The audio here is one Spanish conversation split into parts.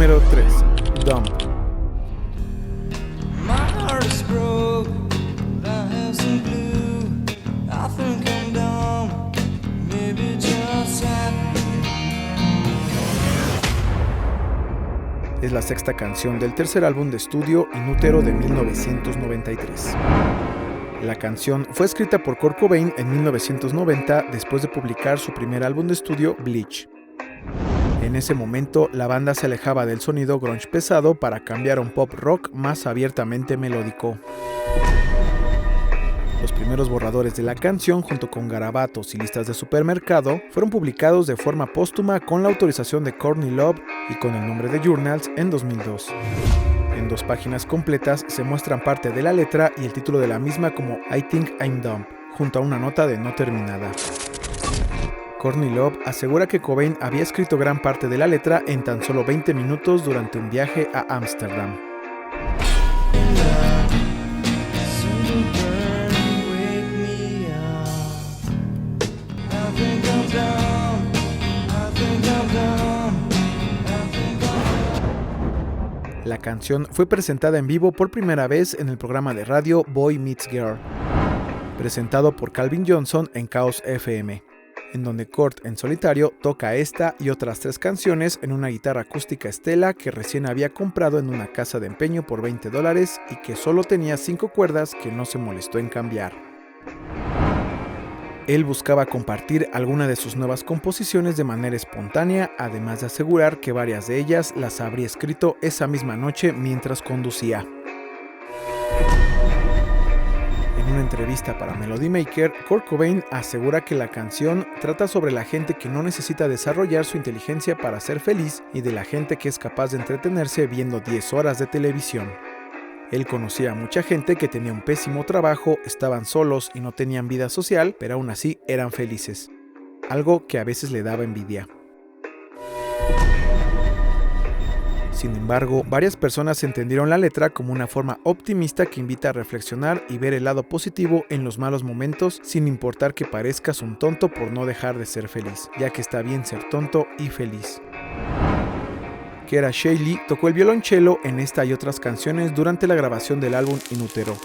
Número 3. Dumb. Es la sexta canción del tercer álbum de estudio In Utero de 1993. La canción fue escrita por Kurt Cobain en 1990 después de publicar su primer álbum de estudio, Bleach. En ese momento, la banda se alejaba del sonido grunge pesado para cambiar a un pop rock más abiertamente melódico. Los primeros borradores de la canción, junto con garabatos y listas de supermercado, fueron publicados de forma póstuma con la autorización de Courtney Love y con el nombre de Journals en 2002. En 2 páginas completas se muestran parte de la letra y el título de la misma como I Think I'm Dumb, junto a una nota de no terminada. Courtney Love asegura que Cobain había escrito gran parte de la letra en tan solo 20 minutos durante un viaje a Ámsterdam. La canción fue presentada en vivo por primera vez en el programa de radio Boy Meets Girl, presentado por Calvin Johnson en Chaos FM, en donde Kurt en solitario toca esta y otras 3 canciones en una guitarra acústica Stella que recién había comprado en una casa de empeño por $20 y que solo tenía 5 cuerdas que no se molestó en cambiar. Él buscaba compartir alguna de sus nuevas composiciones de manera espontánea, además de asegurar que varias de ellas las habría escrito esa misma noche mientras conducía. En una entrevista para Melody Maker, Kurt Cobain asegura que la canción trata sobre la gente que no necesita desarrollar su inteligencia para ser feliz y de la gente que es capaz de entretenerse viendo 10 horas de televisión. Él conocía a mucha gente que tenía un pésimo trabajo, estaban solos y no tenían vida social, pero aún así eran felices. Algo que a veces le daba envidia. Sin embargo, varias personas entendieron la letra como una forma optimista que invita a reflexionar y ver el lado positivo en los malos momentos, sin importar que parezcas un tonto por no dejar de ser feliz, ya que está bien ser tonto y feliz. Kera Shaley tocó el violonchelo en esta y otras canciones durante la grabación del álbum In Utero.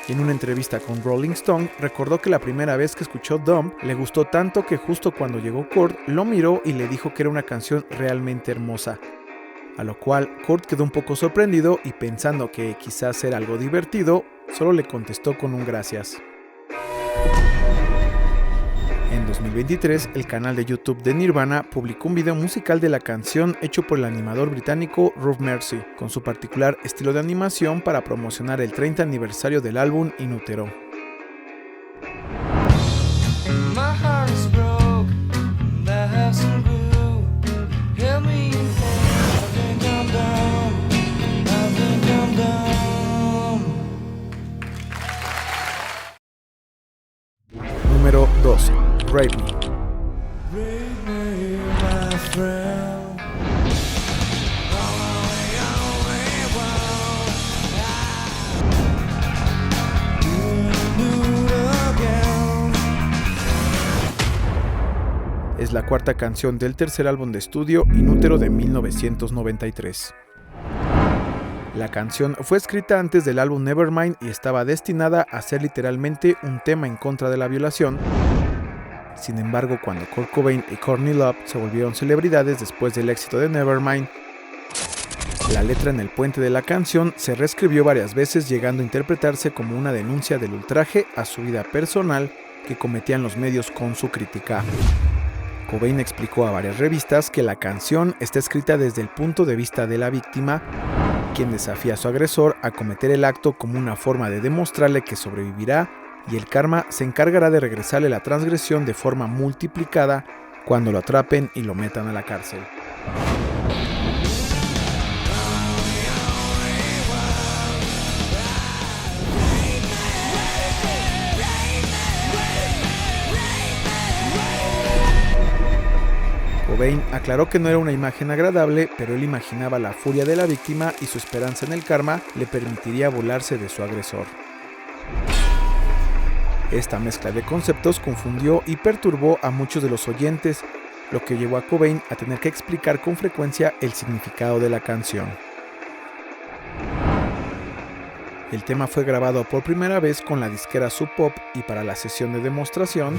En una entrevista con Rolling Stone, recordó que la primera vez que escuchó Dumb le gustó tanto que justo cuando llegó Kurt lo miró y le dijo que era una canción realmente hermosa. A lo cual Kurt quedó un poco sorprendido y pensando que quizás era algo divertido, solo le contestó con un gracias. En 2023, el canal de YouTube de Nirvana publicó un video musical de la canción hecho por el animador británico Rob Mercy, con su particular estilo de animación para promocionar el 30 aniversario del álbum In Utero. Número 2. Rape Me. Es la cuarta canción del tercer álbum de estudio In Utero de 1993. La canción fue escrita antes del álbum Nevermind y estaba destinada a ser literalmente un tema en contra de la violación. Sin embargo, cuando Kurt Cobain y Courtney Love se volvieron celebridades después del éxito de Nevermind, la letra en el puente de la canción se reescribió varias veces, llegando a interpretarse como una denuncia del ultraje a su vida personal que cometían los medios con su crítica. Cobain explicó a varias revistas que la canción está escrita desde el punto de vista de la víctima, quien desafía a su agresor a cometer el acto como una forma de demostrarle que sobrevivirá y el karma se encargará de regresarle la transgresión de forma multiplicada cuando lo atrapen y lo metan a la cárcel. Cobain aclaró que no era una imagen agradable, pero él imaginaba la furia de la víctima y su esperanza en el karma le permitiría burlarse de su agresor. Esta mezcla de conceptos confundió y perturbó a muchos de los oyentes, lo que llevó a Cobain a tener que explicar con frecuencia el significado de la canción. El tema fue grabado por primera vez con la disquera Sub Pop y para la sesión de demostración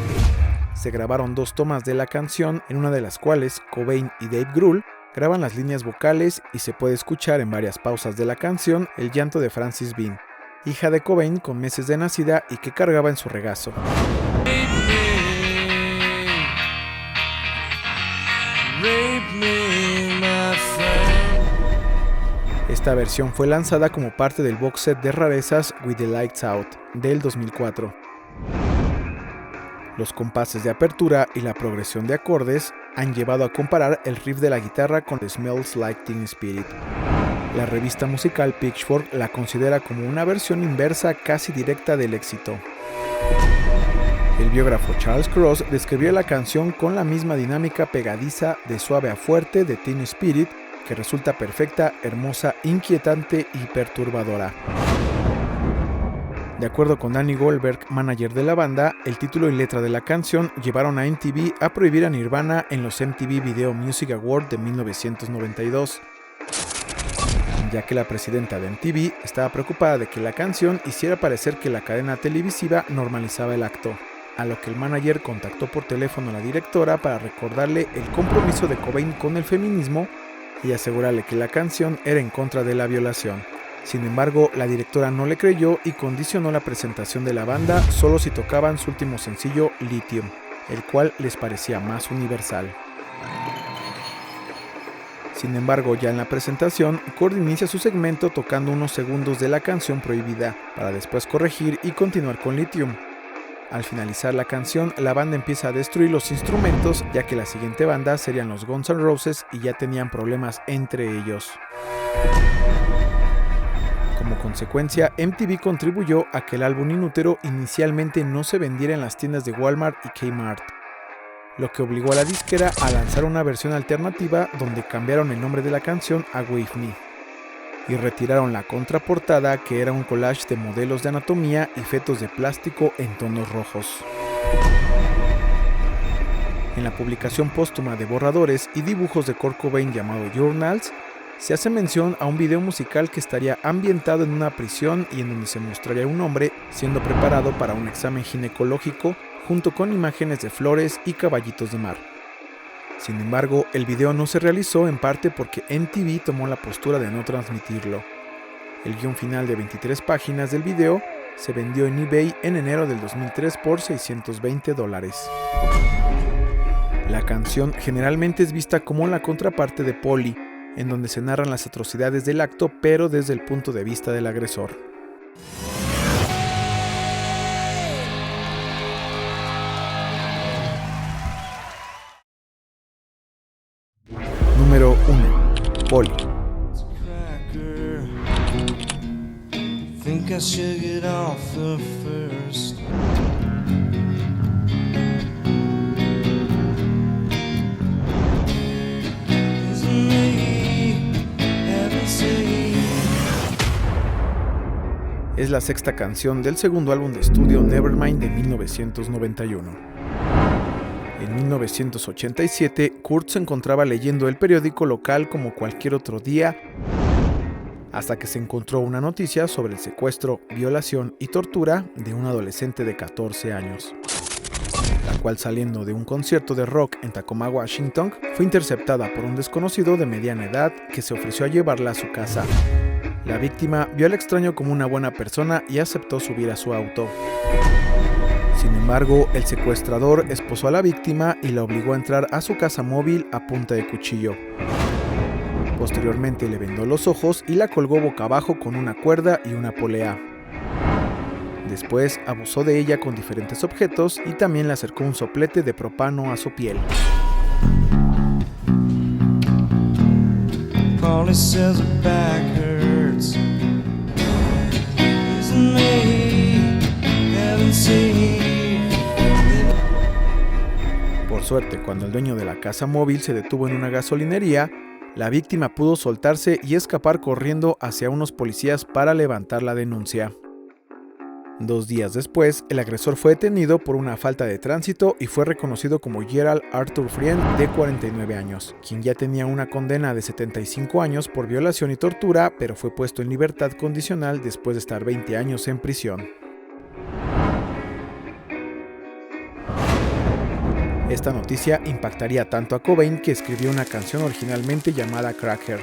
se grabaron 2 tomas de la canción, en una de las cuales Cobain y Dave Grohl graban las líneas vocales y se puede escuchar en varias pausas de la canción el llanto de Frances Bean, hija de Cobain con meses de nacida y que cargaba en su regazo. Esta versión fue lanzada como parte del box set de rarezas With the Lights Out del 2004. Los compases de apertura y la progresión de acordes han llevado a comparar el riff de la guitarra con Smells Like Teen Spirit. La revista musical Pitchfork la considera como una versión inversa casi directa del éxito. El biógrafo Charles Cross describió la canción con la misma dinámica pegadiza de suave a fuerte de Teen Spirit, que resulta perfecta, hermosa, inquietante y perturbadora. De acuerdo con Danny Goldberg, manager de la banda, el título y letra de la canción llevaron a MTV a prohibir a Nirvana en los MTV Video Music Awards de 1992, ya que la presidenta de MTV estaba preocupada de que la canción hiciera parecer que la cadena televisiva normalizaba el acto, a lo que el manager contactó por teléfono a la directora para recordarle el compromiso de Cobain con el feminismo y asegurarle que la canción era en contra de la violación. Sin embargo, la directora no le creyó y condicionó la presentación de la banda solo si tocaban su último sencillo Lithium, el cual les parecía más universal. Sin embargo, ya en la presentación, Kurt inicia su segmento tocando unos segundos de la canción prohibida, para después corregir y continuar con Lithium. Al finalizar la canción, la banda empieza a destruir los instrumentos, ya que la siguiente banda serían los Guns N' Roses y ya tenían problemas entre ellos. Como consecuencia, MTV contribuyó a que el álbum Inútero inicialmente no se vendiera en las tiendas de Walmart y Kmart, lo que obligó a la disquera a lanzar una versión alternativa donde cambiaron el nombre de la canción a Wave Me y retiraron la contraportada, que era un collage de modelos de anatomía y fetos de plástico en tonos rojos. En la publicación póstuma de borradores y dibujos de Kurt Cobain llamado Journals, se hace mención a un video musical que estaría ambientado en una prisión y en donde se mostraría a un hombre siendo preparado para un examen ginecológico junto con imágenes de flores y caballitos de mar. Sin embargo, el video no se realizó en parte porque MTV tomó la postura de no transmitirlo. El guión final de 23 páginas del video se vendió en eBay en enero del 2003 por $620. La canción generalmente es vista como la contraparte de Polly, en donde se narran las atrocidades del acto, pero desde el punto de vista del agresor. Número 1. Polly. Es la sexta canción del segundo álbum de estudio Nevermind de 1991. En 1987, Kurt se encontraba leyendo el periódico local como cualquier otro día, hasta que se encontró una noticia sobre el secuestro, violación y tortura de un adolescente de 14 años, la cual, saliendo de un concierto de rock en Tacoma, Washington, fue interceptada por un desconocido de mediana edad que se ofreció a llevarla a su casa. La víctima vio al extraño como una buena persona y aceptó subir a su auto. Sin embargo, el secuestrador esposó a la víctima y la obligó a entrar a su casa móvil a punta de cuchillo. Posteriormente le vendó los ojos y la colgó boca abajo con una cuerda y una polea. Después abusó de ella con diferentes objetos y también le acercó un soplete de propano a su piel. Por suerte, cuando el dueño de la casa móvil se detuvo en una gasolinería, la víctima pudo soltarse y escapar corriendo hacia unos policías para levantar la denuncia. 2 días después, el agresor fue detenido por una falta de tránsito y fue reconocido como Gerald Arthur Friend, de 49 años, quien ya tenía una condena de 75 años por violación y tortura, pero fue puesto en libertad condicional después de estar 20 años en prisión. Esta noticia impactaría tanto a Cobain que escribió una canción originalmente llamada Cracker,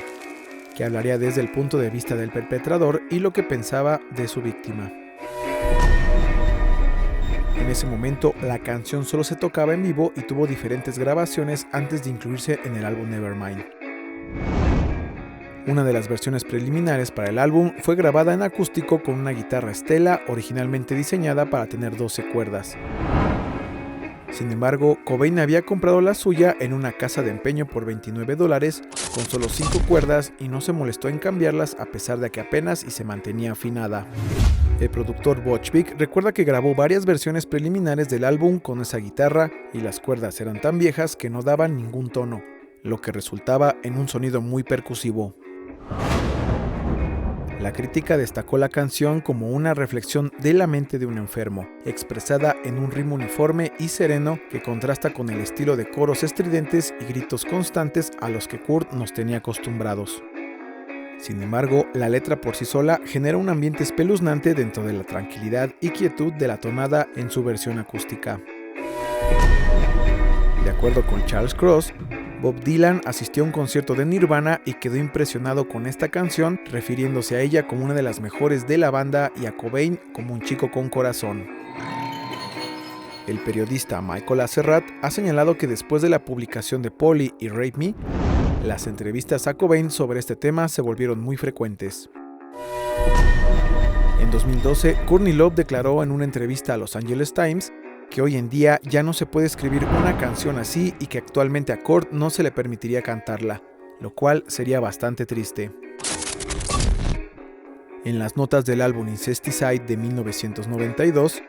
que hablaría desde el punto de vista del perpetrador y lo que pensaba de su víctima. En ese momento, la canción solo se tocaba en vivo y tuvo diferentes grabaciones antes de incluirse en el álbum Nevermind. Una de las versiones preliminares para el álbum fue grabada en acústico con una guitarra Stella originalmente diseñada para tener 12 cuerdas. Sin embargo, Cobain había comprado la suya en una casa de empeño por $29 con solo 5 cuerdas y no se molestó en cambiarlas a pesar de que apenas y se mantenía afinada. El productor Butch Vig recuerda que grabó varias versiones preliminares del álbum con esa guitarra y las cuerdas eran tan viejas que no daban ningún tono, lo que resultaba en un sonido muy percusivo. La crítica destacó la canción como una reflexión de la mente de un enfermo, expresada en un ritmo uniforme y sereno que contrasta con el estilo de coros estridentes y gritos constantes a los que Kurt nos tenía acostumbrados. Sin embargo, la letra por sí sola genera un ambiente espeluznante dentro de la tranquilidad y quietud de la tonada en su versión acústica. De acuerdo con Charles Cross, Bob Dylan asistió a un concierto de Nirvana y quedó impresionado con esta canción, refiriéndose a ella como una de las mejores de la banda y a Cobain como un chico con corazón. El periodista Michael Azerrad ha señalado que después de la publicación de Polly y Rape Me, las entrevistas a Cobain sobre este tema se volvieron muy frecuentes. En 2012, Courtney Love declaró en una entrevista a Los Angeles Times que hoy en día ya no se puede escribir una canción así y que actualmente a Kurt no se le permitiría cantarla, lo cual sería bastante triste. En las notas del álbum Incesticide de 1992,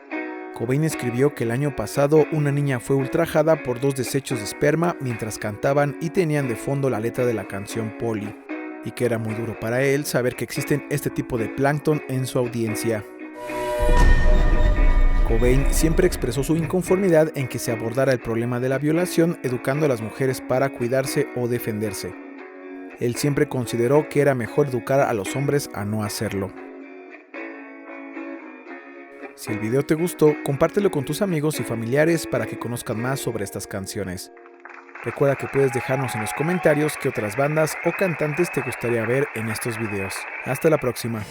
Cobain escribió que el año pasado una niña fue ultrajada por 2 desechos de esperma mientras cantaban y tenían de fondo la letra de la canción Polly, y que era muy duro para él saber que existen este tipo de plancton en su audiencia. Cobain siempre expresó su inconformidad en que se abordara el problema de la violación educando a las mujeres para cuidarse o defenderse. Él siempre consideró que era mejor educar a los hombres a no hacerlo. Si el video te gustó, compártelo con tus amigos y familiares para que conozcan más sobre estas canciones. Recuerda que puedes dejarnos en los comentarios qué otras bandas o cantantes te gustaría ver en estos videos. Hasta la próxima.